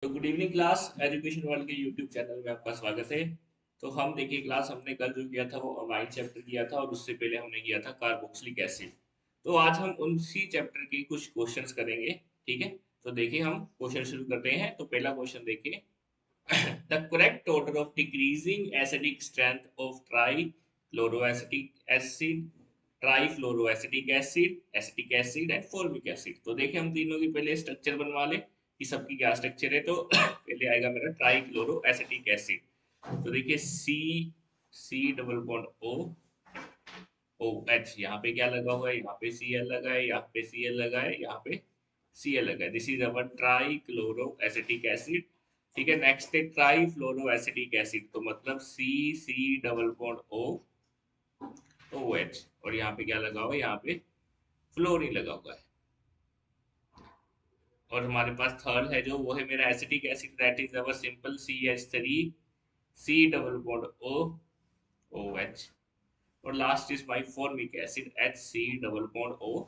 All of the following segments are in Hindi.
तो good evening class. Education world के यूट्यूब चैनल में आपका स्वागत है। तो हम देखिए क्लास हमने कल जो किया था वो अमाइन चैप्टर किया था और उससे पहले हमने किया था कार्बोक्सिलिक एसिड। तो आज हम उसी चैप्टर के कुछ क्वेश्चंस करेंगे। ठीक है, तो देखिए हम क्वेश्चन शुरू करते हैं। तो पहला क्वेश्चन देखिए, the correct order of decreasing acidic strength of trifluoroacetic acid, trifluoroacetic acid, acetic acid and formic acid. तो देखिए हम तीनों की पहले स्ट्रक्चर बनवा ले कि सबकी क्या स्ट्रक्चर है। तो पहले आएगा मेरा ट्राईक्लोरोएसिटिक एसिड। तो देखिए C, C double bond O, O H, यहाँ पे क्या लगा हुआ है, यहाँ पे सी एल लगा है, यहाँ पे सी एल लगा है, यहाँ पे सी एल लगा है। This is our trichloroacetic acid. ठीक है, नेक्स्ट है ट्राईफ्लोरोएसिटिक एसिड। तो मतलब C, C double bond O, O H, और यहाँ पे क्या लगा हुआ है, यहाँ पे फ्लोरीन लगा हुआ है। और हमारे पास थर्ड है जो, वो है मेरा acetic acid, that is our simple C H three, C double bond O, O H. और last is my formic acid, H C double bond O,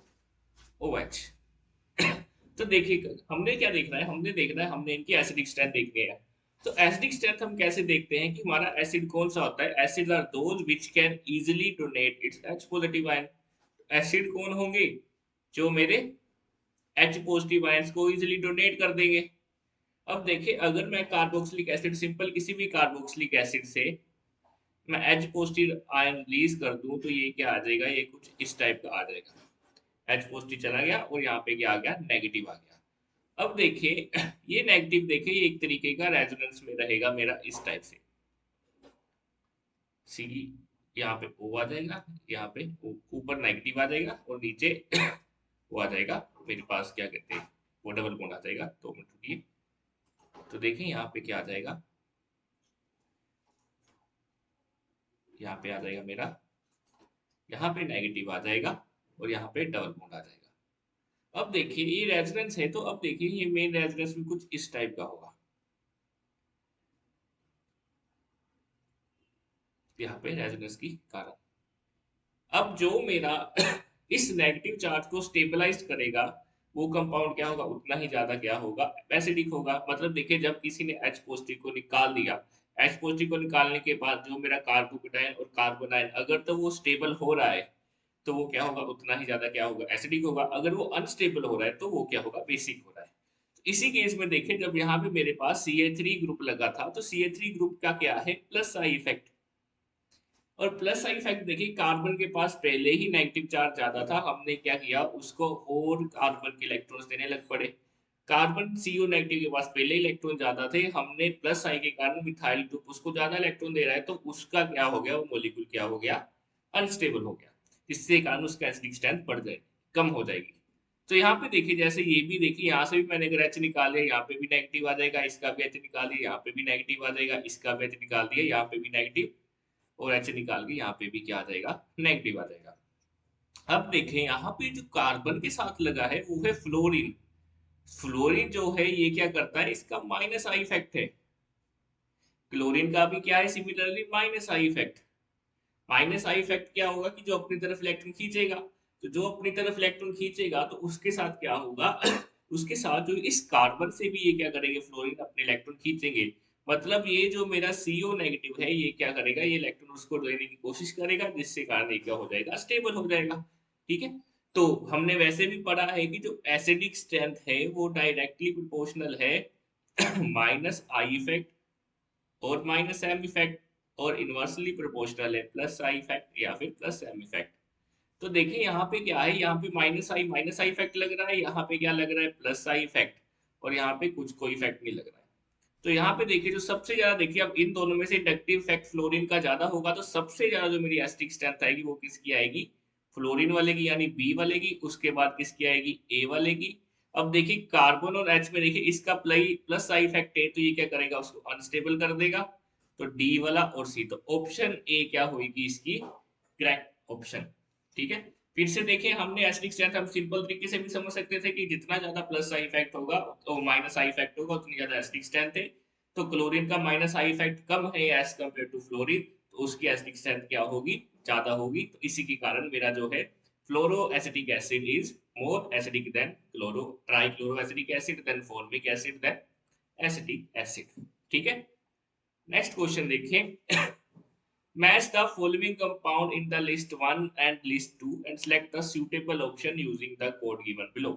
O H. तो देखिए हमने क्या देखना है, हमने देखना है, हमने इनकी एसिडिक स्ट्रेंथ देखनी है। तो एसिडिक स्ट्रेंथ हम कैसे देखते हैं कि हमारा एसिड कौन सा होता है। Acid are those which can easily donate its H positive ion. Acid कौन होंगे, जो मेरे एच पॉजिटिव आयंस को इजीली डोनेट कर देंगे। अब देखिए अगर मैं कार्बोक्सिलिक एसिड, सिंपल किसी भी कार्बोक्सिलिक एसिड से मैं एच पॉजिटिव आयन रिलीज कर दूं तो ये क्या आ जाएगा, ये कुछ इस टाइप का आ जाएगा। एच पॉजिटिव चला गया और यहाँ पे क्या आ गया, नेगेटिव आ गया। अब देखिए ये नेगेटिव, देखिए ये एक तरीके का रेजोनेंस में रहेगा मेरा इस टाइप से। सी, यहाँ पे ओ आ जाएगा, यहाँ पे ऊपर नेगेटिव आ जाएगा और नीचे वो आ जाएगा मेरे पास, क्या कहते हैं, वो डबल बॉन्ड आ जाएगा। 2 मिनट रुकिए। तो देखिए यहाँ पे क्या आ जाएगा, यहाँ पे आ जाएगा मेरा, यहाँ पे नेगेटिव आ जाएगा और यहाँ पे डबल बॉन्ड आ जाएगा। अब देखिए ये रेजोनेंस है, तो अब देखिए ये मेन रेजोनेंस भी कुछ इस टाइप का होगा, यहाँ पे रेजोनेंस की कारण। अब जो मेरा इस नेगेटिव चार्ज को स्टेबलाइज करेगा वो कंपाउंड क्या होगा, उतना ही ज्यादा क्या होगा, एसिडिक होगा। मतलब देखिए जब किसी ने एच पॉजिटिव को निकाल दिया, एच पॉजिटिव को निकालने के बाद जो मेरा कार्बोकेटायन और कार्बोनाइन अगर तो वो स्टेबल हो रहा है तो वो क्या होगा, उतना ही ज्यादा क्या होगा, एसिडिक होगा। अगर वो अनस्टेबल हो रहा है तो वो क्या होगा, बेसिक हो रहा है। तो इसी केस में देखें जब यहाँ पे मेरे पास CH3 ग्रुप लगा था तो CH3 ग्रुप का क्या है, प्लस आई इफेक्ट। और प्लस साइड इफेक्ट देखिए, कार्बन के पास पहले ही नेगेटिव चार्ज ज्यादा था, हमने क्या किया, उसको और कार्बन के इलेक्ट्रॉन्स देने लग पड़े। कार्बन सीओ नेगेटिव के पास पहले इलेक्ट्रॉन ज्यादा थे, हमने प्लस आई के कारण मिथाइल ग्रुप उसको ज्यादा इलेक्ट्रॉन दे रहा है, तो उसका क्या हो गया, वो मॉलिक्यूल क्या हो गया, अनस्टेबल हो गया। जिससे कारण उसका एसिडिक स्ट्रेंथ बढ़ जाएगी, कम हो जाएगी। तो यहाँ पे देखिए, जैसे ये भी देखिए, यहाँ से भी मैंने अगर एच निकाले, यहाँ पे भी नेगेटिव आ जाएगा, इसका भी एच निकाल दिया, यहाँ पे भी नेगेटिव आ जाएगा, इसका भी एच निकाल दिया, यहाँ पे भी नेगेटिव, और एच निकाल के यहाँ पे भी क्या आ जाएगा, नेगेटिव आ जाएगा। अब देखें यहाँ पे जो कार्बन के साथ लगा है वो है फ्लोरीन। फ्लोरीन जो है ये क्या करता है, इसका माइनस आई इफेक्ट है। क्लोरीन का भी क्या है, similarly minus I effect. Minus I effect क्या होगा कि जो अपनी तरफ इलेक्ट्रॉन खींचेगा, तो जो अपनी तरफ इलेक्ट्रॉन खींचेगा तो उसके साथ क्या होगा उसके साथ जो इस कार्बन से भी ये क्या करेंगे, फ्लोरीन अपने इलेक्ट्रॉन खींचेंगे। मतलब ये जो मेरा CO नेगेटिव है ये क्या करेगा, ये इलेक्ट्रॉन उसको देने की कोशिश करेगा, जिससे कारण ये क्या हो जाएगा, स्टेबल हो जाएगा। ठीक है, तो हमने वैसे भी पढ़ा है कि जो एसिडिक स्ट्रेंथ है वो डायरेक्टली प्रोपोर्शनल है माइनस आई इफेक्ट और माइनस एम इफेक्ट, और इनवर्सली प्रोपोर्शनल है प्लस आई इफेक्ट या फिर प्लस एम इफेक्ट। तो देखिए यहाँ पे क्या है, यहाँ पे माइनस आई इफेक्ट लग रहा है, यहाँ पे क्या लग रहा है, प्लस आई इफेक्ट, और यहाँ पे कुछ कोई इफेक्ट नहीं लग रहा है। तो यहाँ पे देखिए जो सबसे ज्यादा, देखिए अब इन दोनों में से इंडक्टिव इफेक्ट फ्लोरीन का ज्यादा होगा, तो सबसे ज्यादा जो मेरी एसिडिक स्ट्रेंथ आएगी वो किसकी आएगी, फ्लोरीन वाले की, यानी बी वाले की। उसके बाद किसकी आएगी, ए वाले की। अब देखिए कार्बन और एच में देखिए इसका प्लस आई इफेक्ट है, तो ये क्या करेगा, उसको अनस्टेबल कर देगा। तो डी वाला और सी, तो ऑप्शन ए क्या होगी इसकी, करेक्ट ऑप्शन। ठीक है, फिर से देखें, हमने एसिडिक स्ट्रेंथ हम सिंपल तरीके से भी समझ सकते थे कि जितना ज्यादा प्लस आई इफेक्ट होगा तो माइनस आई इफेक्ट होगा, उतनी ज्यादा एसिडिक स्ट्रेंथ है। तो क्लोरीन का माइनस आई इफेक्ट कम है एज कम्पेयर टू फ्लोरीन, तो उसकी एसिडिक स्ट्रेंथ क्या होगी, ज्यादा होगी। तो इसी के कारण मेरा जो है fluoro acetic acid is more acidic than chloro, tri chloro acidic acid, then formic acid, then acetic acid. ठीक है, नेक्स्ट क्वेश्चन देखिए। Match the following compound in the list 1 and list 2 and select the suitable option using the code given below.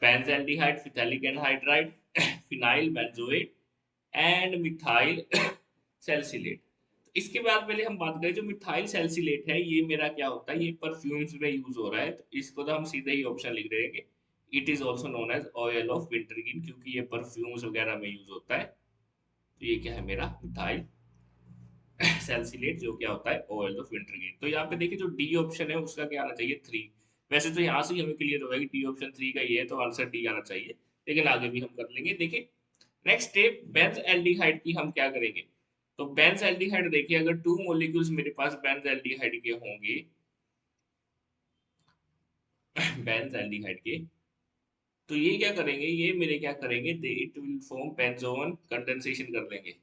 Benzaldehyde, phthalic anhydride, phenyl benzoate and methyl salicylate. इसके बाद पहले हम बात करें, जो मिथाइल सैलिसिलेट है ये मेरा क्या होता है, ये परफ्यूम्स में यूज हो रहा है, तो इसको तो हम सीधे ही ऑप्शन लिख देंगे, it is also known as oil of wintergreen, क्योंकि ये परफ्यूम्स वगैरह में यूज होता है। तो ये क्या है मेरा मिथाइल सैलिसिलेट, जो क्या होता है ऑयल ऑफ विंटरग्रीन। तो यहाँ पे देखिए जो डी ऑप्शन है उसका क्या आना चाहिए 3। वैसे तो यहाँ से ही हमें क्लियर होगा कि डी ऑप्शन 3 का ये है, तो आंसर डी आना चाहिए, लेकिन आगे भी हम कर लेंगे। देखिए नेक्स्ट स्टेप, बेंज एल्डिहाइड की हम क्या करेंगे। तो बेंज एल्डिहाइड देखिए, अगर 2 मॉलिक्यूल्स मेरे पास बेंज एल्डिहाइड के होंगे बेंज एल्डिहाइड के, तो ये क्या करेंगे, ये मेरे क्या करेंगे, इट विल फॉर्म बेंजोन, कंडेंसेशन कर लेंगे।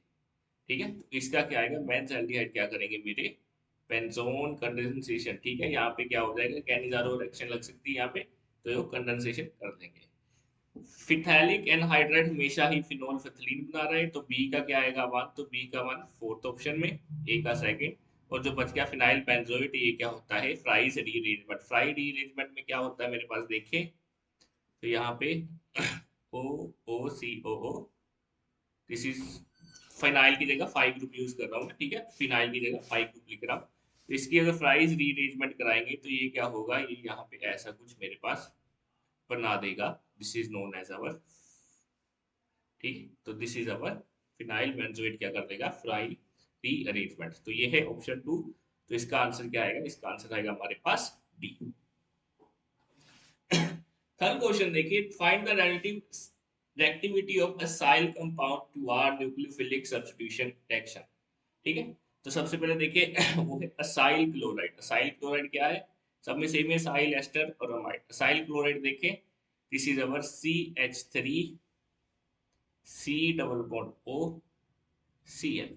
ठीक है, तो इसका क्या आएगा, बेंज एल्डिहाइड क्या करेंगे मेरे, बेंजोन कंडेंसेशन। ठीक है, यहाँ पे क्या हो जाएगा, कैनिजारो रिएक्शन लग सकती है यहाँ पे, तो ये कंडेंसेशन कर देंगे। फिथैलिक एनहाइड्राइड हमेशा ही फिनोल फिथलीन बना रहे हैं, तो बी का क्या आएगा 1, तो बी का 1 फोर्थ ऑप्शन में, ए का सेकंड। और जो बच गया फिनाइल बेंजोएट, ये क्या होता है, फ्राइज रीअरेंजमेंट। फ्राई रीअरेंजमेंट में क्या होता है मेरे पास देखें, तो यहाँ पे ओ ओ सी ओ ओ, दिस इज फिनाइल की जगह 5 ग्रुप यूज कर रहा हूँ मैं। ठीक है, फिनाइल की जगह 5 ग्रुप लिख रहा हूँ। तो इसकी अगर फ्राइज रीअरेंजमेंट कराएंगे तो ये क्या होगा, ये यहाँ पे ऐसा कुछ मेरे पास बना देगा, this is known as our, ठीक, तो this is our phenyl benzoate क्या कर देगा, फ्राई रीअरेंजमेंट। तो ये है ऑप्शन 2। तो इसका आंसर क्या आएगा, इसका आंसर आएगा हमारे पास डी। थर्ड क्वेश्चन देखिए, find the relative reactivity of acyl compound toward nucleophilic substitution reaction। ठीक है, तो सबसे पहले देखिए वो है असाइल क्लोराइड। असाइल क्लोराइड क्या है, सब में सेम है, असाइल एस्टर और अमाइड। असाइल क्लोराइड देखें, this is our CH3 C double bond O Cl,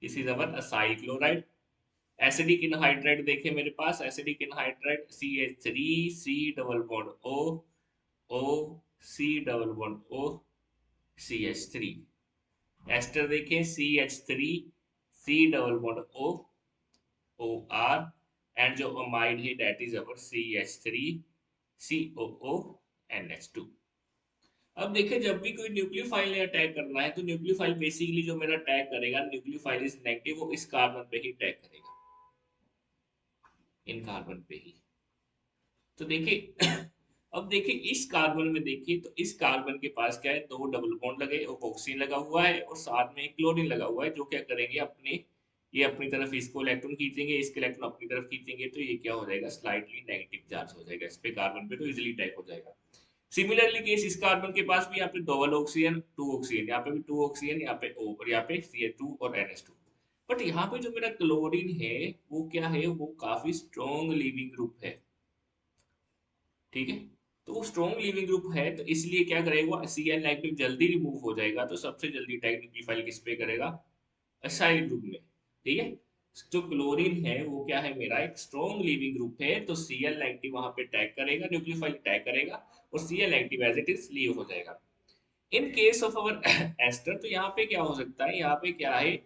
this is our acyl chloride. Acidic anhydride देखें मेरे पास, acidic anhydride CH3 C double bond O C double bond O CH3। Ester देखें CH3 C double bond O OR, and जो अमाइड है that is our CH3 COO NH2। अब देखिए जब भी कोई न्यूक्लियोफाइल ने अटैक करना है, तो न्यूक्लियोफाइल बेसिकली जो मेरा अटैक करेगा, न्यूक्लियोफाइल इज नेगेटिव, वो इस कार्बन पे ही अटैक करेगा, इन कार्बन पे ही। तो देखिए अब देखिए इस कार्बन में देखिए, तो इस कार्बन के पास क्या है, 2 डबल बॉन्ड लगे, ऑक्सीजन लगा हुआ है और साथ में क्लोरीन लगा हुआ है, जो क्या करेंगे अपने, ये अपनी तरफ इसको इलेक्ट्रॉन खींचेंगे, इसके इलेक्ट्रॉन अपनी तरफ खींचेंगे, तो ये क्या हो जाएगा, स्लाइटली नेगेटिव चार्ज हो जाएगा इस पे, कार्बन पे, तो इजिली अटैक हो जाएगा। सिमिलरली केस इस कार्बन के पास भी, यहाँ पे डबल ऑक्सीजन 2 ऑक्सीजन, यहाँ पे भी 2 ऑक्सीजन, यहाँ पे O और यहाँ पे Cl2 और NH2। बट यहाँ पे जो मेरा क्लोरीन है वो क्या है, वो काफी स्ट्रॉन्ग लीविंग ग्रुप है। ठीक है, तो वो स्ट्रॉन्ग लीविंग ग्रुप है, तो इसलिए क्या करेगा, Cl नेगेटिव जल्दी रिमूव हो जाएगा, तो सबसे जल्दी अटैक फाइल किस पे करेगा, असाइल ग्रुप में। ठीक है, जो क्लोरीन है वो क्या है मेरा, एक स्ट्रॉन्ग लीविंग ग्रुप है, तो Cl नेगेटिव वहां पे अटैक करेगा, न्यूक्लियोफाइल अटैक करेगा और Cl negative as it is leave हो जाएगा। In case of our ester, तो यहाँ पे क्या हो सकता है, यहाँ पे क्या है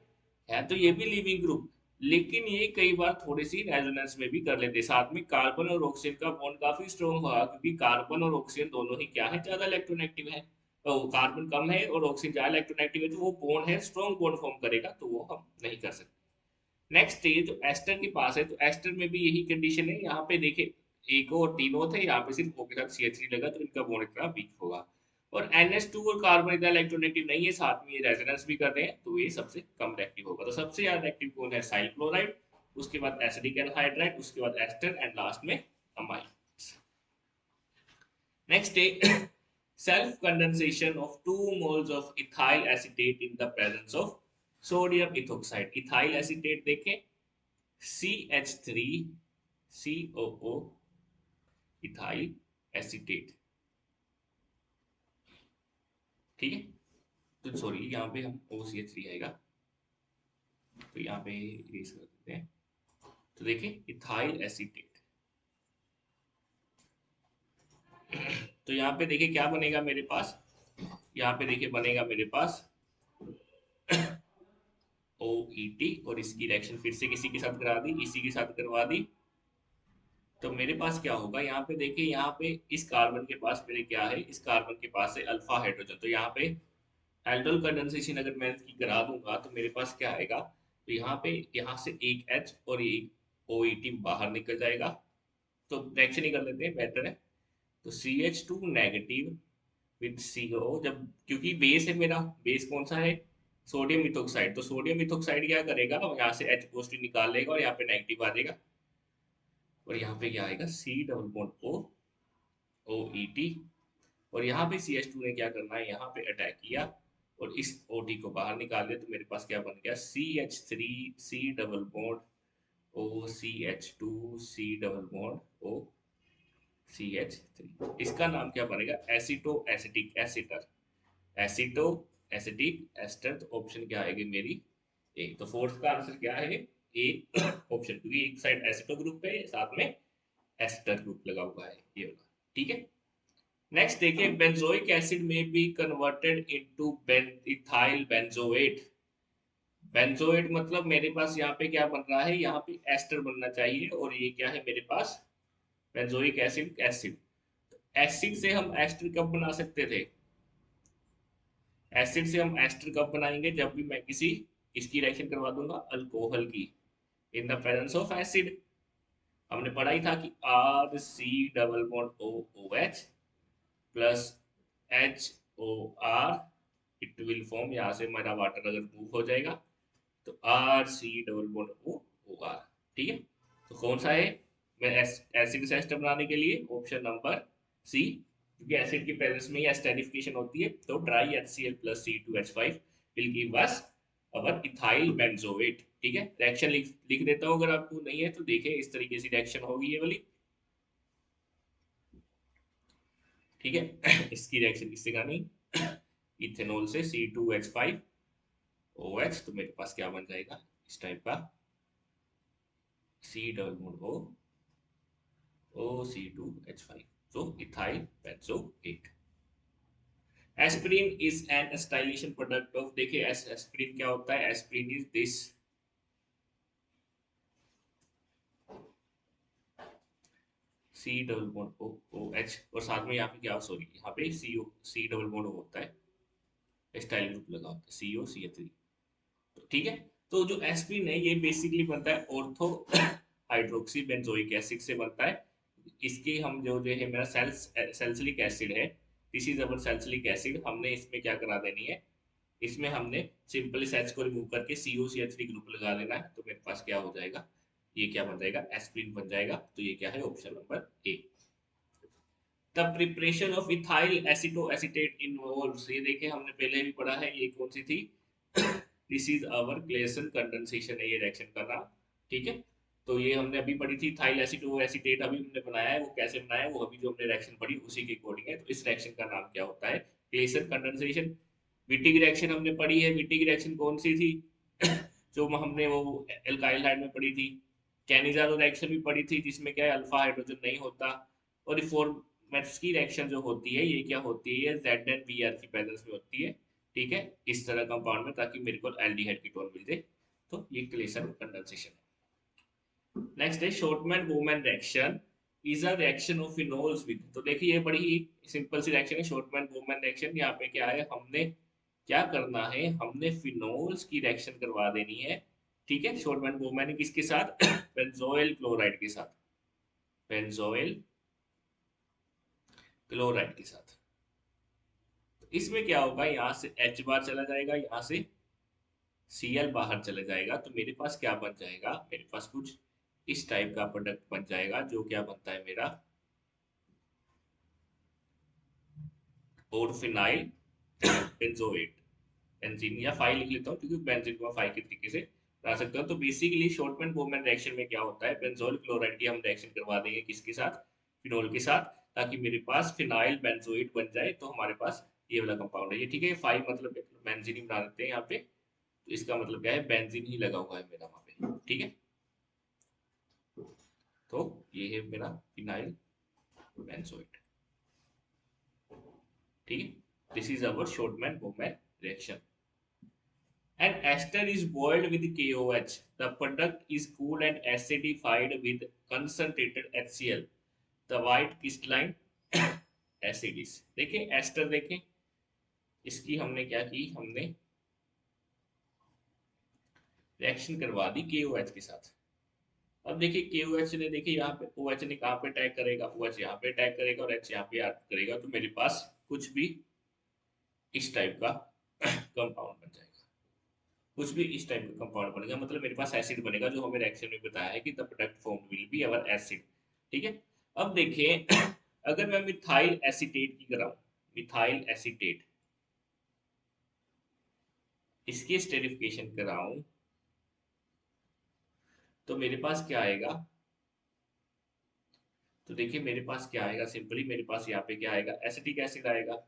तो ये भी लिविंग ग्रुप, लेकिन ये कई बार थोड़ी सी रेजोनेंस में भी कर लेते हैं, साथ में कार्बन और ऑक्सीजन का बॉन्ड काफी स्ट्रॉन्ग होगा, क्योंकि कार्बन और ऑक्सीजन दोनों ही क्या है, ज्यादा इलेक्ट्रोनेगेटिव है, तो कार्बन कम है और ऑक्सीजन ज्यादा इलेक्ट्रोनेगेटिव है, तो वो बॉन्ड है, स्ट्रॉन्ग बॉन्ड फॉर्म करेगा, तो वो हम नहीं कर सकते। नेक्स्ट स्टेज जो एस्टर के पास है, तो एस्टर में भी यही कंडीशन है, यहाँ पे देखे एक और 3 थे, यहाँ पे सिर्फ O के साथ CH3 लगा, तो इनका बॉन्ड इतना वीक होगा। और NH2 और कार्बन इतना इलेक्ट्रोनेगेटिव नहीं है, साथ में ये रेजोनेंस भी कर रहे हैं, तो ये सबसे कम रिएक्टिव होगा। तो सबसे ज्यादा रिएक्टिव कौन है, साइल क्लोराइड, उसके बाद एसिडिक एनहाइड्राइड, उसके बाद एस्टर एंड लास्ट में अमाइड। नेक्स्ट है self condensation of 2 moles of ethyl acetate in the presence of sodium ethoxide. Ethyl acetate देखें, CH3 COO इथाइल एसीटेट। ठीक है, तो सॉरी यहाँ पे हम OCH3 आएगा, तो यहाँ पे इरेज कर देते हैं। तो देखिए इथाइल एसीटेट, तो यहाँ पे देखिए क्या बनेगा मेरे पास, यहाँ पे देखिए बनेगा मेरे पास OET, और इसकी रिएक्शन फिर से किसी के साथ करा दी, इसी के साथ करवा दी, तो मेरे पास क्या होगा यहाँ पे देखिए, यहाँ पे इस कार्बन के पास मेरे क्या है, इस कार्बन के पास है अल्फा हाइड्रोजन, तो यहाँ पे एल्डोल कंडेंसेशन अगर मैं इसकी करा दूंगा तो मेरे पास क्या आएगा, तो यहाँ पे यहाँ से एक H और एक OET बाहर निकल जाएगा। तो रिएक्शन ही कर लेते हैं, बेटर है। तो CH2 नेगेटिव विद CO, जब क्योंकि बेस है मेरा, बेस कौन सा है, सोडियम मिथोक्साइड, तो सोडियम मिथोक्साइड क्या करेगा, यहाँ से H पॉजिटिव निकाल लेगा और यहाँ पे नेगेटिव आ जाएगा, और यहाँ पे क्या आएगा, C double bond O OET, और यहाँ पे CH2 ने क्या करना है, यहाँ पे अटैक किया और इस OT को बाहर निकाल दिया, तो मेरे पास क्या बन गया, CH3 C double bond O CH2 C double bond O CH3, इसका नाम क्या बनेगा, एसिटो एसिटिक एसिटर, एसिटो एसिटिक एस्टर, तो ऑप्शन क्या आएगी मेरी ए। तो फोर्थ का आंसर क्या है, ए ऑप्शन, क्योंकि एक साइड एसिटो ग्रुप है, साथ में एस्टर ग्रुप लगा हुआ है ये वाला, ठीक है। नेक्स्ट देखिए, बेंजोइक एसिड में be converted into ethyl benzoate, benzoate मतलब मेरे पास यहाँ पे क्या बन रहा है, यहाँ पे एस्टर बनना चाहिए, और ये क्या है मेरे पास, बेंजोइक एसिड एसिड, एसिड से हम एस्टर कब बना सकते थे, एसिड से हम एस्टर कब बनाएंगे, जब भी मैं किसी इसकी रिएक्शन करवा दूंगा अल्कोहल की, in the presence of acid. हमने पढ़ा ही था कि RC double bond OOH plus HOR, it will form, यहाँ से हमारा वाटर अगर मूव हो जाएगा तो RC double bond O OR, ठीक है। तो कौन सा है, मैं एसिड से एस्टर बनाने के लिए ऑप्शन नंबर सी, क्योंकि एसिड की प्रेजेंस में ही एस्टरिफिकेशन होती है, तो try HCl plus C2H5 will give us our ethyl benzoate, ठीक है। रिएक्शन लिख देता हूँ, अगर आपको नहीं है तो देखिए इस तरीके से रिएक्शन होगी ये वाली, ठीक है। इसकी रिएक्शन किससे करनी, इथेनॉल से C2H5OH, तो मेरे पास क्या बन जाएगा इस टाइप का, C double bond OC2H5, so ethyl benzoate। Aspirin is an acetylation product of, देखिए एस्पिरिन क्या होता है, aspirin is this C double bond OH, और साथ में यहाँ पे क्या, सॉरी यहाँ पे C डबल बॉन्ड होता है, एस्टाइल ग्रुप लगा होता है COCH3, तो ठीक है। तो जो एस्पिरिन है ये बेसिकली बनता है ऑर्थो हाइड्रोक्सी बेंजोइक एसिड से बनता है। इसके हम जो है मेरा सैलिसिलिक एसिड है, this is our salicylic acid, हमने इसमें क्या करा देनी है, इसमें हमने सिंपल इस H को रिमूव करके COCH3 ग्रुप लगा लेना है, तो मेरे पास क्या हो जाएगा, ये क्या बन जाएगा, एस्पिरिन बन जाएगा, तो ये क्या है option number A. The preparation of ethyl acetoacetate involves, ये देखिए हमने पहले भी पढ़ा है, ये कौन सी थी, this is our Claisen condensation है ये रिएक्शन का नाम, ठीक है। तो ये हमने अभी पढ़ी थी, थाइल एसिटोएसिटेट अभी हमने बनाया है, वो कैसे बनाया है, वो अभी जो हमने रिएक्शन पढ़ी उसी के अकॉर्डिंग है, तो इस रिएक्शन का नाम क्या होता है, ग्लेसन कंडेंसेशन। विटिक रिएक्शन हमने पढ़ी है, विटिक रिएक्शन कौन सी थी, जो हमने वो एल्काइल हाइड में पढ़ी थी। कैनिजारो रिएक्शन भी पढ़ी थी, जिसमें क्या है अल्फा हाइड्रोजन नहीं होता, और रिफॉर्मेट्स की रिएक्शन जो होती है ये क्या होती है, ZnBr की प्रेजेंस में होती है, ठीक है, इस तरह कंपाउंड में, ताकि मेरे को एल्डिहाइड कीटोन मिल जाए, तो ये ग्लेसन कंडेंसेशन है। नेक्स्ट है Schotten Baumann reaction is a reaction of phenols with, तो देखिए ये बड़ी ही सिंपल सी रिएक्शन है, शॉर्टमैन बोमैन रिएक्शन। यहाँ पे क्या है, हमने क्या करना है, हमने फिनोल्स की रिएक्शन करवा देनी है, ठीक है। शॉर्टमैन बोमैन किसके साथ, बेंजोइल क्लोराइड के साथ, बेंजोइल क्लोराइड के साथ। तो इसमें क्या होगा, यहाँ से H बार चला जाएगा, यहाँ से Cl बाहर चले जाएगा, तो मेरे पास क्या बन जाएगा, मेरे पास कुछ इस टाइप का प्रोडक्ट बन जाएगा, जो क्या बनता है मेरा और फिनाइल बेंजोएट, बेंजीन या फाइव लिख लेता हूँ, क्योंकि बेंजीन को फाइव के तरीके से ला सकता हूँ। तो बेसिकली शॉर्टमैन बोमैन रिएक्शन में क्या होता है, बेंजोइल क्लोराइड की हम रिएक्शन करवा देंगे किसके साथ, फिनोल के साथ, ताकि मेरे पास फिनाइल बेंजोएट बन जाए, तो हमारे पास ये वाला कंपाउंड है ये, ठीक है। फाइव मतलब बेंजीन ही बना देते हैं यहाँ पे, तो इसका मतलब क्या है, बेंजीन ही लगा हुआ है मेरा वहाँ पे, ठीक है। तो ये है मेरा फिनाइल बेंजोएट, ठीक है। This is our Schotten Baumann reaction. And ester is boiled with KOH. The product is cooled and acidified with concentrated HCl. The white crystalline acid is. देखिए एस्टर देखें, इसकी हमने क्या की, हमने रिएक्शन करवा दी KOH के साथ. अब देखिए KOH ने, देखिए यहाँ पे OH ने कहाँ पे अटैक करेगा, OH यहाँ पे अटैक करेगा और H यहाँ पे करेगा, तो मेरे पास कुछ भी इस टाइप का कंपाउंड बन जाएगा. कुछ भी इस टाइप का कंपाउंड बनेगा, मतलब मेरे पास एसिड बनेगा, जो हमें रिएक्शन में बताया है कि the product form will be our acid. ठीक है. अब देखिए अगर मैं मिथाइल एसीटेट की कराऊं, मिथाइल एसीटेट, इसकी स्टेरिफिकेशन कराऊं, तो मेरे पास क्या आएगा, तो देखिए मेरे पास क्या आएगा, सिंपली मेरे पास यहाँ पे क्या आएगा, एसिटिक एसिड आएगा.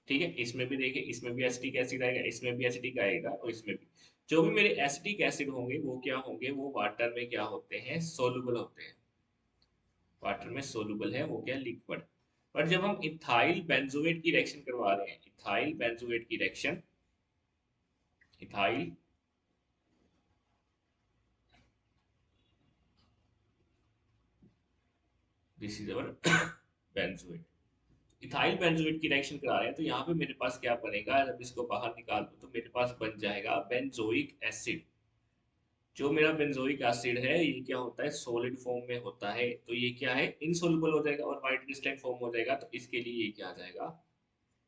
ठीक है. इसमें भी देखिए, इसमें भी एसिटिक एसिड आएगा, इसमें भी एसिटिक आएगा और इसमें भी. जो भी मेरे एसिटिक एसिड होंगे वो क्या होंगे, वो वाटर में क्या होते हैं, सोलुबल होते हैं. वाटर में सोलुबल है, वो क्या, लिक्विड. पर जब हम इथाइल बेंजोएट की रिएक्शन करवा रहे हैं, इथाइल बेंजोएट की reaction, ethyl this is our benzoate, ethyl benzoate की रिएक्शन करा रहे हैं, तो यहाँ पे मेरे पास क्या बनेगा, जब इसको बाहर निकाल दो तो मेरे पास बन जाएगा बेंजोइक एसिड. जो मेरा बेंजोइक एसिड है ये क्या होता है, सॉलिड फॉर्म में होता है, तो ये क्या है, इनसॉल्युबल हो जाएगा और व्हाइट क्रिस्टलाइन फॉर्म हो जाएगा. तो इसके लिए ये क्या आ जाएगा,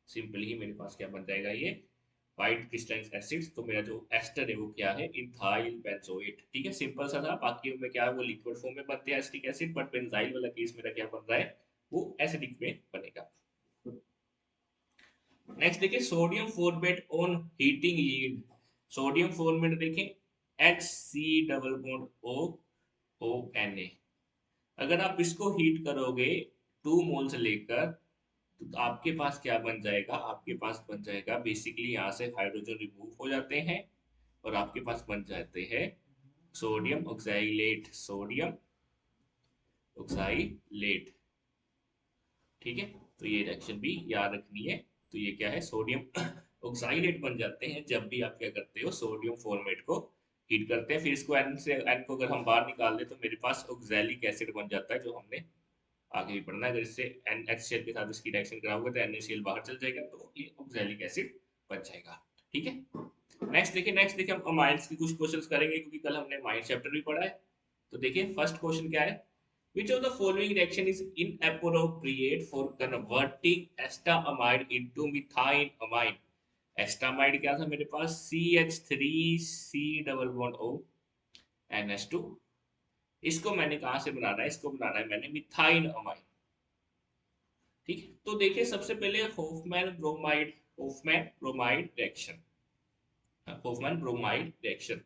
सिंपली ही मेरे पास क्या बन जाएगा, ये व्हाइट क्रिस्टलाइन एसिड्स. तो मेरा जो एस्टर है वो क्या है, इथाइल बेंजोएट. ठीक है, सिंपल सा था. बाकी में क्या है, वो लिक्विड फॉर्म में बनते हैं एसिटिक एसिड, बट बेंजाइल वाला केस मेरा क्या बन रहा है, वो एसिडिक में बनेगा. नेक्स्ट देखिए, sodium format on heating yield. Sodium format देखें, HC डबल बॉन्ड ONA. अगर आप इसको हीट करोगे 2 मोल से लेकर, तो आपके पास क्या बन जाएगा, आपके पास बन जाएगा बेसिकली, यहाँ से हाइड्रोजन रिमूव हो जाते हैं और आपके पास बन जाते हैं सोडियम ऑक्साइलेट, सोडियम ऑक्साइलेट. ठीक है. तो ये रिएक्शन भी याद रखनी है. तो ये क्या है, सोडियम ऑक्साइलेट बन जाते हैं जब भी आप क्या करते हो, सोडियम फॉर्मेट को हीट करते हैं. फिर इसको N से N को अगर हम बाहर निकाल दें तो मेरे पास ऑक्सैलिक एसिड बन जाता है, जो हमने आगे भी पढ़ना है. अगर इससे NaCl के साथ इसकी रिएक्शन कराओगे तो NaCl बाहर चल जाएगा, तो ये ऑक्सैलिक एसिड बन जाएगा. ठीक है. नेक्स्ट देखिए हम अमाइंस की कुछ क्वेश्चंस करेंगे, क्योंकि कल हमने अमाइन चैप्टर भी पढ़ा है. तो देखिए फर्स्ट क्वेश्चन क्या है, which of the following reaction is inappropriate for converting acetamide into methylamine. एस्टामाइड क्या था मेरे पास, CH3C double bond O NH2. इसको मैंने कहां से बनाना है, इसको बनाना है मैंने मिथाइल अमाइन. ठीक है. तो देखिए सबसे पहले Hofmann bromide, Hofmann bromide reaction, Hofmann bromide reaction.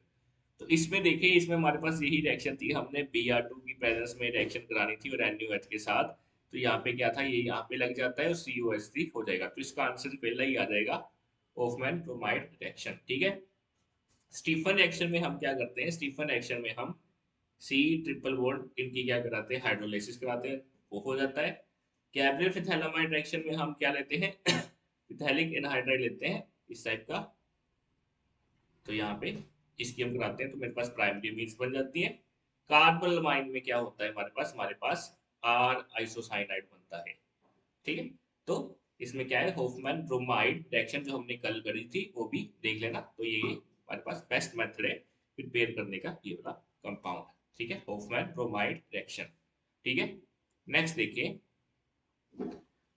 तो इसमें देखिए, इसमें हमारे पास यही रिएक्शन थी, हमने Br2 की प्रेजेंस में रिएक्शन करानी थी और NaOH के साथ. तो यहाँ पे क्या था, ये यहाँ पे लग जाता है और COH3 हो जाएगा. तो इसका आंसर पहला ही आ जाएगा, होफमैन ब्रोमाइड रिएक्शन. ठीक है. स्टीफन रिएक्शन में हम क्या करते हैं, स्टीफन रिएक्शन में हम C ट्रिपल बॉन्ड इनकी क्या कराते हैं, हाइड्रोलाइसिस कराते हैं, वो हो जाता है. गैब्रियल फिथैलामाइड रिएक्शन में हम क्या लेते हैं फिथैलिक एनहाइड्राइड लेते हैं इस टाइप का. तो यहाँ पे इसकी हम कराते हैं, तो मेरे पास प्राइमरी मीन्स बन जाती है. कार्बोलमाइन में क्या होता है, हमारे पास R आइसोसाइनाइड बनता है. ठीक है. तो इसमें क्या है, होफमैन ब्रोमाइड रिएक्शन जो हमने कल करी थी वो भी देख लेना. तो ये हमारे पास बेस्ट मेथड है प्रिपेयर करने का, ये वाला कंपाउंड. ठीक है, होफमैन ब्रोमाइड रिएक्शन. ठीक है. नेक्स्ट देखिए,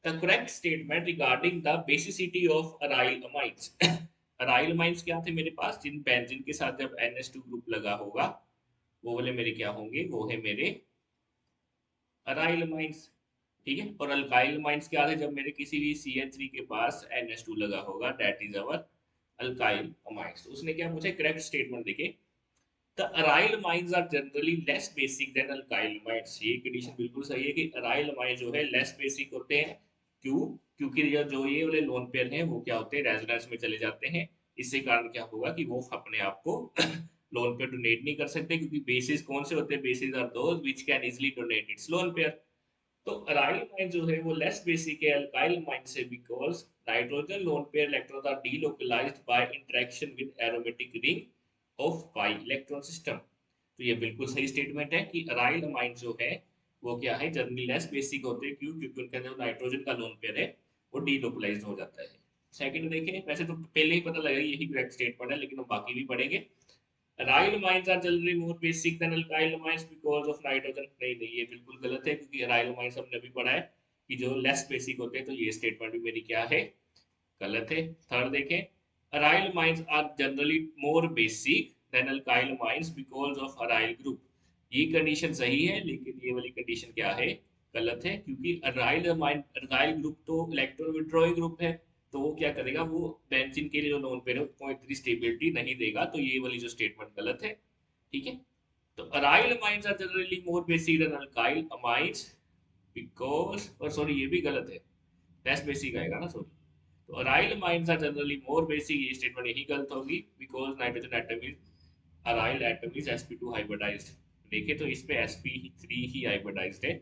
the correct statement regarding the basicity of aryl amines. aryl amines क्या थे मेरे पास, जिन बेंजीन के साथ जब NH2 ग्रुप लगा होगा वो वाले मेरे क्या होंगे, वो है मेरे aryl amines. ठीक है. और अल्काइल अमाइंस क्या थे, जब मेरे किसी भी CH3 के पास NH2 लगा होगा, that is our alkyl amines. उसने क्या पूछा, करेक्ट स्टेटमेंट देखिए, The aryl amines are generally less basic than alkyl amines. ये कंडीशन बिल्कुल सही है कि aryl amines जो है less basic होते हैं. क्यों, क्योंकि जो ये वाले लोन पेयर हैं वो क्या होते हैं, रेजोनेंस में चले जाते हैं. इससे कारण क्या होगा कि वो अपने आप को लोन पेयर डोनेट नहीं कर सकते, क्योंकि बेसिस कौन से होते हैं, bases are those which can easily donate its lone pair. तो अराइल माइन जो है वो लेस बेसिक है अल्काइल माइन से, because nitrogen lone pair electrons are delocalized by interaction with aromatic ring of pi electron system. तो ये बिल्कुल सही स्टेटमेंट है कि अराइल माइन जो है वो क्या है, जनरली लेस बेसिक होते हैं। क्यों? क्योंकि उनका जो नाइट्रोजन का लोन पेयर है वो डीलोकलाइज्ड हो जाता है। सेकंड देखें, वैसे तो पहले ही पता लगा यही करेक्ट स्टेटमेंट है, लेकिन हम बाकी भी पढ़ेंगे। Aryl mines are generally more basic than alkyl mines because of nitrogen। नहीं नहीं, ये बिल्कुल गलत है, क्योंकि aryl mines हमने अभी पढ़ा है कि जो लेस बेसिक होते हैं। तो ये स्टेटमेंट भी मेरी क्या है, गलत है। थर्ड देखें, aryl mines are generally more basic than alkyl mines because of aryl group। ये कंडीशन सही है, लेकिन ये वाली कंडीशन क्या है, गलत है, क्योंकि अराइल ग्रुप तो इलेक्ट्रॉन विड्रॉइंग ग्रुप है। तो वो क्या करेगा, वो बेंजीन के लिए जो लोन पेयर है उसको इतनी स्टेबिलिटी नहीं देगा। तो ये वाली जो स्टेटमेंट गलत है। ठीक है। तो aryl amines are generally more basic than alkyl amines because, और सॉरी ये भी गलत है, लेस बेसिक आएगा ना, सॉरी। तो aryl amines are generally more basic, ये स्टेटमेंट यही गलत होगी, because nitrogen atom is aryl atom is sp2 hybridized. देखे तो इस पे sp3 ही हाइब्रिडाइज्ड है।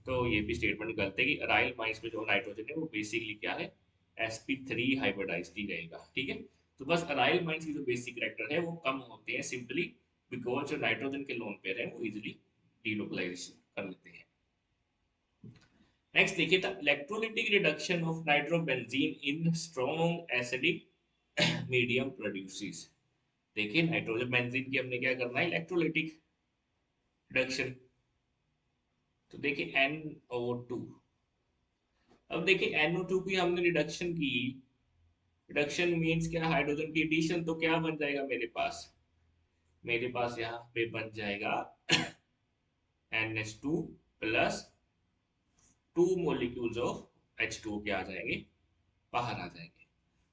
तो ये भी स्टेटमेंट गलत है कि अराइल माइंस में जो नाइट्रोजन है वो बेसिकली क्या है, sp3 हाइब्रिडाइज्ड ही रहेगा। ठीक है। तो बस अराइल माइंस की जो बेसिक करैक्टर है वो कम होते हैं, सिंपली बिकॉज जो नाइट्रोजन के लोन पेयर है वो इजिली डीलोकलाइजेशन कर लेते हैं। नेक्स्ट देखिए, the electrolytic reduction of nitrobenzene in strong acidic medium produces. देखिए नाइट्रोजन बेंजीन की हमने क्या करना है, इलेक्ट्रोलिटिक रिडक्शन। तो देखिए NO2, अब देखिए NO2 की हमने रिडक्शन की। रिडक्शन मींस क्या, हाइड्रोजन की एडिशन। तो क्या बन जाएगा मेरे पास, मेरे पास यहाँ पे बन जाएगा NH2 plus 2 molecules of H2O के आ जाएंगे, बाहर आ जाएंगे।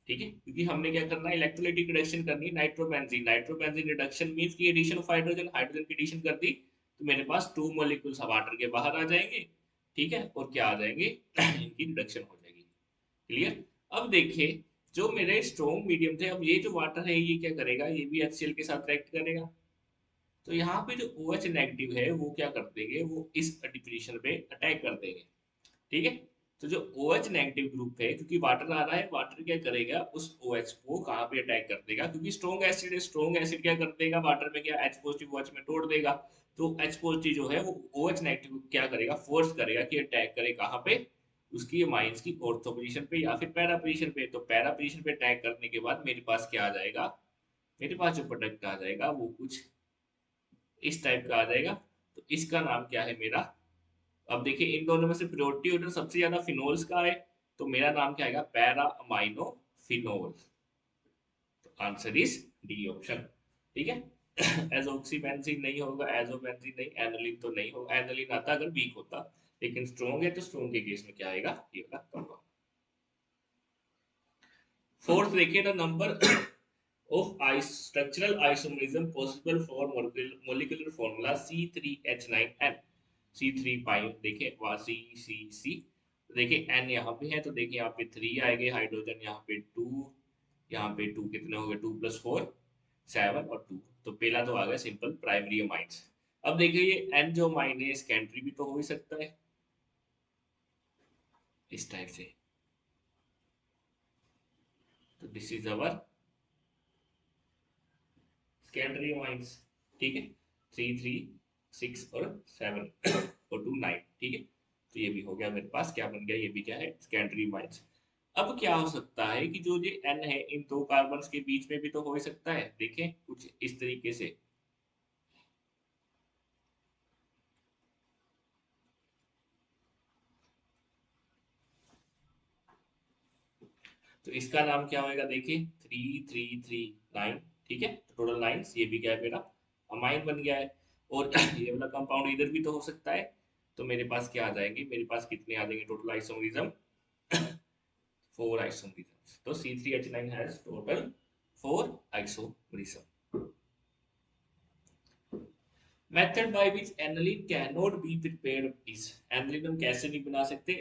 ठीक है, क्योंकि हमने क्या करना है, इलेक्ट्रोलाइटिक रिडक्शन करनी है नाइट्रोबेंजीन। नाइट्रोबेंजीन रिडक्शन मींस की एडिशन ऑफ हाइड्रोजन, हाइड्रोजन की एडिशन कर दी तो मेरे पास 2 मोलिक्यूल्स वाटर के बाहर आ जाएंगे। ठीक है, और क्या आ जाएंगे इनकी रिडक्शन हो जाएगी। क्लियर। अब देखिए, जो मेरे स्ट्रॉन्ग मीडियम थे, अब ये जो वाटर है ये क्या करेगा, ये भी HCl के साथ रिएक्ट करेगा। तो यहाँ पे जो OH नेगेटिव है वो क्या कर देंगे, वो इस डिफिनेशन पे अटैक कर देंगे। ठीक है। तो जो OH नेगेटिव ग्रुप है, क्योंकि वाटर आ रहा है, वाटर क्या करेगा, उस OH को कहाँ पे अटैक कर देगा, क्योंकि स्ट्रॉन्ग एसिड है, स्ट्रॉन्ग एसिड क्या कर देगा, वाटर में क्या H पॉजिटिव OH में तोड़ देगा। तो H पॉजिटिव जो है वो OH नेगेटिव क्या करेगा, फोर्स करेगा कि अटैक करे कहाँ पे, उसकी माइंस की ऑर्थो पोजीशन पे या फिर पैरा पोजीशन पे। तो पैरा पोजीशन पे अटैक करने के बाद मेरे पास क्या आ जाएगा, मेरे पास जो प्रोडक्ट आ जाएगा वो कुछ इस टाइप का आ जाएगा। तो इसका नाम क्या है मेरा, अब देखिए इन दोनों में से प्रियोरिटी ऑर्डर सबसे ज्यादा फिनोल्स का है। तो मेरा नाम क्या आएगा, पैरा अमाइनो फिनोल। तो आंसर इज डी ऑप्शन। ठीक है। एजोक्सीबेंजीन नहीं होगा, एजोबेंजीन नहीं, एनलिन तो नहीं होगा, एनलिन आता अगर वीक होता, लेकिन स्ट्रॉन्ग है तो स्ट्रॉन्ग के केस में क्या आएगा, ये वाला कंपाउंड। फोर्थ देखिए, the number of structural isomerism possible for molecular formula C3H9N। C3 पाई देखिए वहाँ C देखिए N यहाँ पे है, तो देखिए यहाँ पे 3 आएंगे हाइड्रोजन, यहाँ पे 2, यहाँ पे 2 कितने हो गए, 2 + 4 7 और 2। तो पहला तो आ गया सिंपल प्राइमरी अमाइंस। अब देखिए ये N जो अमाइन है सेकेंडरी भी तो हो ही सकता है इस टाइप से। तो this is our secondary amines. ठीक है, 3 3 6 और 7 और 2 9। ठीक है, तो ये भी हो गया मेरे पास, क्या बन गया, ये भी क्या है, सेकेंडरी अमाइंस। अब क्या हो सकता है कि जो ये N है इन दो कार्बन के बीच में भी तो हो ही सकता है। देखें कुछ इस तरीके से। तो इसका नाम क्या होगा, देखिए 3 3 3 9। ठीक है, तो टोटल 9, ये भी क्या है मेरा अमाइन बन गया है। और ये वाला कंपाउंड इधर भी तो हो सकता है। तो मेरे पास क्या आ जाएंगे, मेरे पास कितने आ जाएंगे टोटल आइसोमरिज्म, 4 isomerisms। तो C3H9 has total 4 isomerism। Method by which aniline cannot be prepared is, aniline हम कैसे नहीं बना सकते,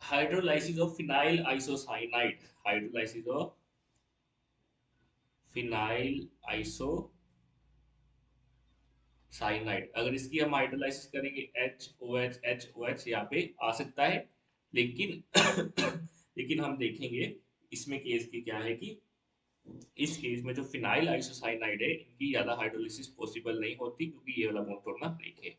hydrolysis of phenyl isocyanide, hydrolysis of phenyl isocyanide cyanide, अगर इसकी हम हाइड्रोलाइसिस करेंगे HOH यहाँ पे आ सकता है, लेकिन लेकिन हम देखेंगे इसमें केस की क्या है कि इस केस में जो फिनाइल आइसोसाइनाइड है इनकी ज्यादा हाइड्रोलिसिस पॉसिबल नहीं होती, क्योंकि ये वाला बॉन्ड तोड़ना ब्रेक है।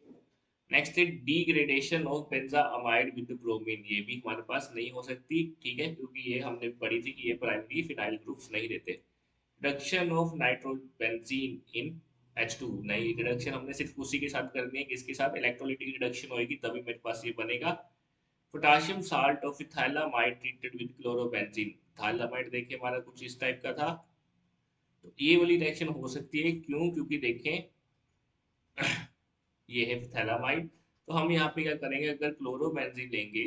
नेक्स्ट है degradation of benzamide with bromine, ये भी हमारे पास नहीं हो सकती, ठीक है, क्योंकि ये हमने पढ़ी थी कि ये प्राइमरी फिनाइल ग्रुप्स नहीं देते। Reduction of nitrobenzene in H2, नहीं, रिडक्शन हमने सिर्फ उसी के साथ करनी है, किसके साथ, इलेक्ट्रोलाइटिक रिडक्शन होगी तभी मेरे पास ये बनेगा। Potassium salt of ethylamide treated with chlorobenzene, ethylamide देखिए हमारा कुछ इस टाइप का था, तो ये वाली रिएक्शन हो सकती है, क्यों, क्योंकि देखें ये है थैलामाइड, तो हम यहाँ पे क्या करेंगे, अगर क्लोरोबेंजीन लेंगे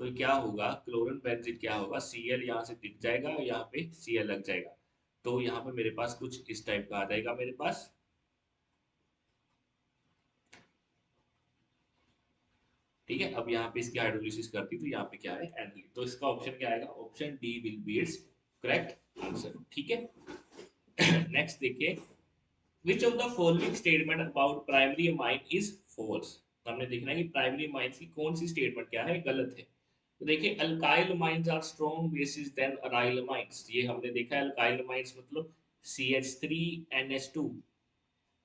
तो क्या होगा, क्लोरन बेंजीन क्या होगा, Cl यहाँ से दिख जाएगा और यहाँ पे Cl लग जाएगा, तो यहाँ पे मेरे पास कुछ इस टाइप का आ जाएगा मेरे पास। ठीक है, अब यहाँ पे इसकी हाइड्रोलिसिस करती तो यहाँ पे क्या है, एनिलीन, तो इसका ऑप्शन क्या आएगा, option D will be it's correct answer. ठीक है नेक्स्ट देखिए, which of the following statement about primary amine is false, तो हमने देखना है कि प्राइमरी अमाइंस की कौन सी स्टेटमेंट क्या है, गलत है। तो देखिए, alkyl amines are strong bases than aryl amines, ये हमने देखा है, अल्काइल अमाइंस मतलब CH3NH2,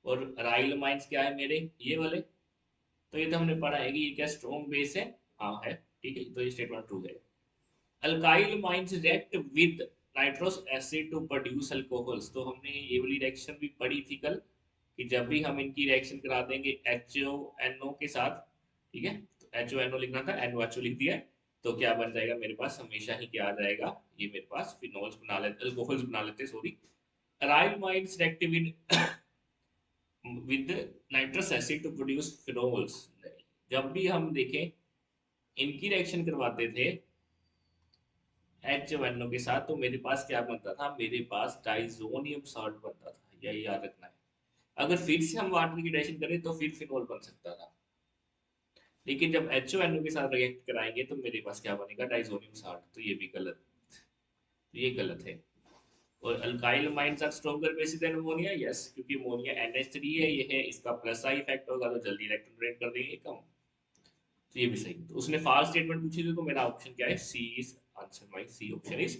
और अराइल अमाइंस क्या है मेरे, ये वाले, तो ये तो हमने पढ़ा है कि ये क्या स्ट्रॉन्ग बेस है, हाँ है, ठीक है, तो ये स्टेटमेंट ट्रू है। Alkyl amines react with nitrous acid to produce alcohols, तो हमने ये वाली रिएक्शन भी पढ़ी थी कल, कि जब भी हम इनकी रिएक्शन करा देंगे HONO के साथ, ठीक है, तो HONO लिखना था, NOHO लिख दिया है, तो क्या बन जाएगा मेरे पास, हमेशा ही क्या आ जाएगा, ये मेरे पास फिनोल्स बना लेते, अल्कोहल्स बना लेते, sorry. Aryl amines react with nitrous acid to produce phenols, जब भी हम देखें इनकी रिएक्शन करवाते थे HONO के साथ, तो मेरे पास क्या बनता था, मेरे पास डाइजोनियम सॉल्ट बनता था, यही याद रखना है। अगर फिर से हम वाटर की रिएक्शन करें तो फिर फिनोल बन सकता था, लेकिन जब HONO के साथ रिएक्ट कराएंगे तो मेरे पास क्या बनेगा, डाइजोनियम सॉल्ट, तो ये भी गलत, तो ये गलत है। और alkyl amines are stronger bases than ammonia, yes, क्योंकि अमोनिया NH3 है, ये है, इसका प्लस आई इफेक्ट होगा तो जल्दी इलेक्ट्रॉन डोनेट कर देंगे कम, तो ये भी सही। तो उसने फास्ट स्टेटमेंट पूछी थी, तो मेरा ऑप्शन क्या है, C is answer, my C option is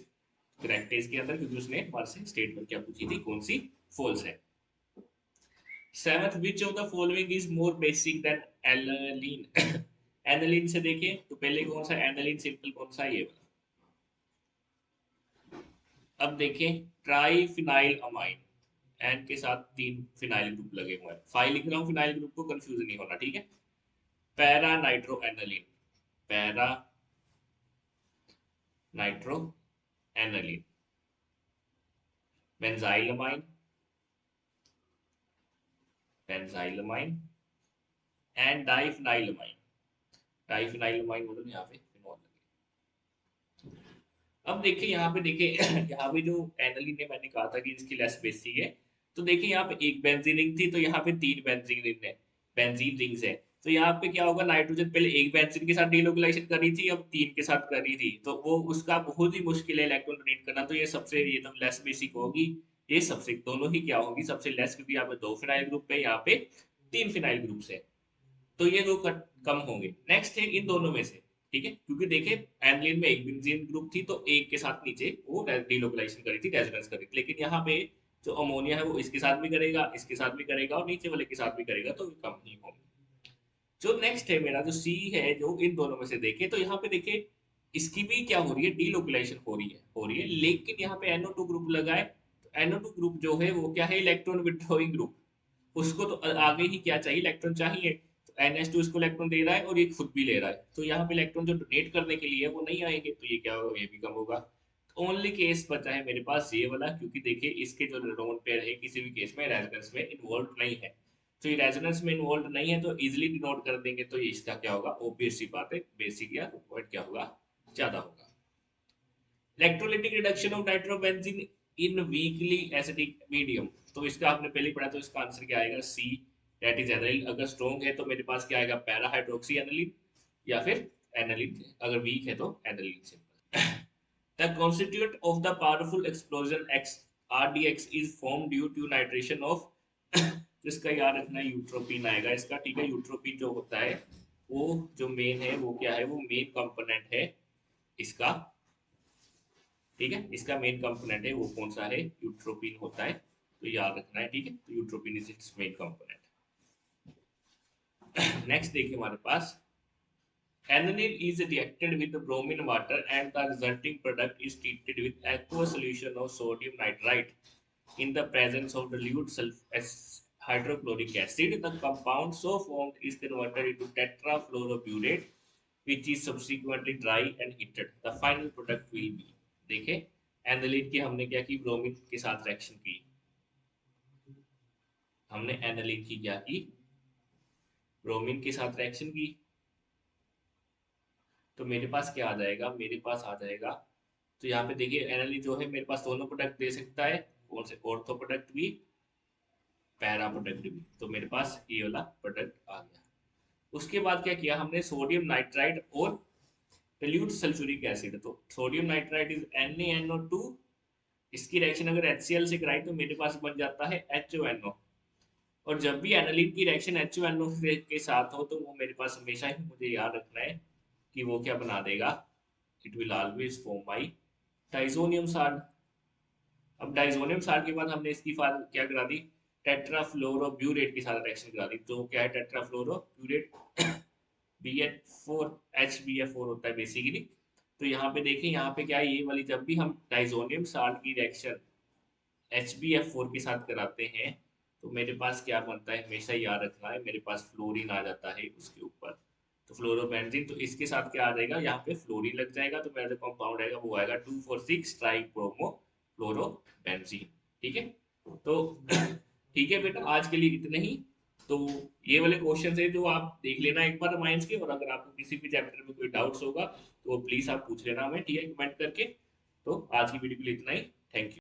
correct है इसके अंदर, क्योंकि उसने हमारे से स्टेटमेंट क्या पूछी थी, कौन सी, फॉल्स है। Seventh, which of the following is more basic than aniline aniline से देखें तो पहले कौन सा एनालीन सिंपल कौन सा, ये वाला। अब देखें ट्राइफिनाइल अमाइन, एन के साथ 3 फिनाइल ग्रुप लगे हुए हैं, फाइल लिख रहा हूँ, फिनाइल ग्रुप को कंफ्यूज नहीं होना, ठीक है। Para nitro aniline, para nitro aniline, benzylamine, benzylamine and diphenylamine, diphenylamine मतलब यहाँ पे फिनॉल लगे। अब देखिए यहाँ पे, देखिए यहाँ पे जो एनालीन ने मैंने कहा था कि इसकी लेस बेसिक है, तो देखिए यहाँ पे एक बेंजीन रिंग थी, तो यहाँ पे 3 बेंजीन रिंग है, बेंजीन रिंग्स है, तो यहाँ पे क्या होगा, नाइट्रोजन पहले एक बेंजीन के साथ डीलोकलाइजेशन कर रही थी, अब 3 के साथ कर रही थी, तो वो उसका बहुत ही मुश्किल है इलेक्ट्रॉन डोनेट करना, तो ये सबसे, ये तो लेस बेसिक होगी, ये सबसे, दोनों ही क्या होगी, सबसे लेस, क्योंकि यहाँ पे 2 फिनाइल ग्रुप है, यहाँ पे 3 फिनाइल ग्रुप है, तो ये दो कम होंगे। नेक्स्ट है इन दोनों में से, ठीक है, क्योंकि देखिए एनिलीन में एक बेंजीन ग्रुप थी, तो एक के साथ नीचे वो डीलोकलाइजेशन करी थी, रेजोनेंस करी थी, लेकिन यहाँ पे जो अमोनिया है वो इसके साथ भी करेगा, इसके साथ भी करेगा, और नीचे वाले के साथ भी करेगा, तो कम ही होंगे। जो नेक्स्ट है मेरा, जो सी है, जो इन दोनों में से देखे, तो यहाँ पे देखिए इसकी भी क्या हो रही है, डीलोकलाइजेशन हो रही है, लेकिन यहाँ पे NO2 ग्रुप लगा है, तो NO2 ग्रुप जो है वो क्या है, इलेक्ट्रॉन विड्रॉइंग ग्रुप, उसको तो आगे ही क्या चाहिए, इलेक्ट्रॉन चाहिए, तो NH2 इसको इलेक्ट्रॉन दे रहा है और ये खुद भी ले रहा है, तो यहाँ पे इलेक्ट्रॉन जो डोनेट करने के लिए वो नहीं आएंगे, तो ये क्या होगा, ये भी कम होगा। ओनली केस बचा है मेरे पास ये वाला, क्योंकि देखिए इसके जो लोन पेयर है किसी भी केस में रेजोनेंस में इन्वॉल्व नहीं है, तो ये रेजोनेंस में इन्वॉल्व नहीं है, तो इजिली डिनोट कर देंगे, तो ये इसका क्या होगा, ऑब्वियस सी बात है, बेसिक या वर्ड क्या होगा, ज्यादा होगा। Electrolytic reduction of nitrobenzene in weakly acidic medium, तो इसका आपने पहले पढ़ा, तो इसका आंसर क्या आएगा, सी, दैट इज एनालिन। अगर स्ट्रॉन्ग है तो मेरे पास क्या आएगा, पैरा हाइड्रोक्सी एनालिन, या फिर एनालिन, अगर वीक है तो aniline simple. The constituent of the powerful explosion X RDX is formed due to nitration of तो इसका याद रखना यूट्रोपिन आएगा इसका, ठीक है। यूट्रोपिन जो होता है वो जो मेन है वो क्या है, वो मेन कंपोनेंट है इसका, ठीक है। इसका मेन कंपोनेंट है वो कौन सा है, यूट्रोपिन होता है, तो याद रखना है, ठीक है। तो urotropin is its main component. Next देखिए हमारे पास, aniline is reacted with the bromine water and the resulting product is treated with aqueous solution of sodium nitrite in the presence of dilute hydrochloric acid. The compound so formed is converted into tetrafluorobutane, which is subsequently dry and heated. The final product will be, देखे एनालिन की हमने क्या की, ब्रोमीन के साथ रिएक्शन की, हमने एनालिन की क्या की, ब्रोमीन के साथ रिएक्शन की, तो मेरे पास क्या आ जाएगा, मेरे पास आ जाएगा, तो यहाँ पे देखिए एनालिन जो है मेरे पास दोनों प्रोडक्ट दे सकता है, कौन से, ऑर्थो प्रोडक्ट भी, पैरा प्रोडक्ट भी, तो मेरे पास ये वाला प्रोडक्ट आ गया। उसके बाद क्या किया हमने, सोडियम नाइट्राइड और dilute सल्फ्यूरिक एसिड, तो सोडियम नाइट्राइड इज NaNO2, इसकी रिएक्शन अगर HCl से कराई तो मेरे पास बन जाता है HONO, और जब भी एनालिन की रिएक्शन HONO के साथ हो तो वो मेरे पास हमेशा ही मुझे याद रखना है कि वो क्या बना देगा, it will always form my diazonium salt. अब डाइजोनियम साल्ट के बाद हमने इसकी फार क्या करा दी, टेट्राफ्लोरोब्यूरेट के साथ रिएक्शन करा दी, तो क्या है टेट्राफ्लोरोब्यूरेट, HBF4 होता है बेसिकली। तो यहाँ पे देखें, यहाँ पे क्या है, ये वाली जब भी हम डाइजोनियम साल्ट की रिएक्शन HBF4 के साथ कराते हैं तो मेरे पास क्या बनता है, हमेशा याद रखना है, मेरे पास फ्लोरीन आ जाता है उसके ऊपर, तो फ्लोरोबेंजीन, तो इसके साथ क्या आ जाएगा, यहाँ पे फ्लोरीन लग जाएगा, तो मेरा जो कंपाउंड आएगा वो आएगा 2,4,6 ट्राइब्रोमो फ्लोरोबेंजीन, ठीक है। तो ठीक है बेटा, आज के लिए इतने ही। तो ये वाले क्वेश्चन है जो आप देख लेना एक बार माइंड्स के, और अगर आपको किसी भी चैप्टर में कोई डाउट्स होगा तो प्लीज आप पूछ लेना हमें, ठीक है, कमेंट करके। तो आज की वीडियो के लिए इतना ही, थैंक यू।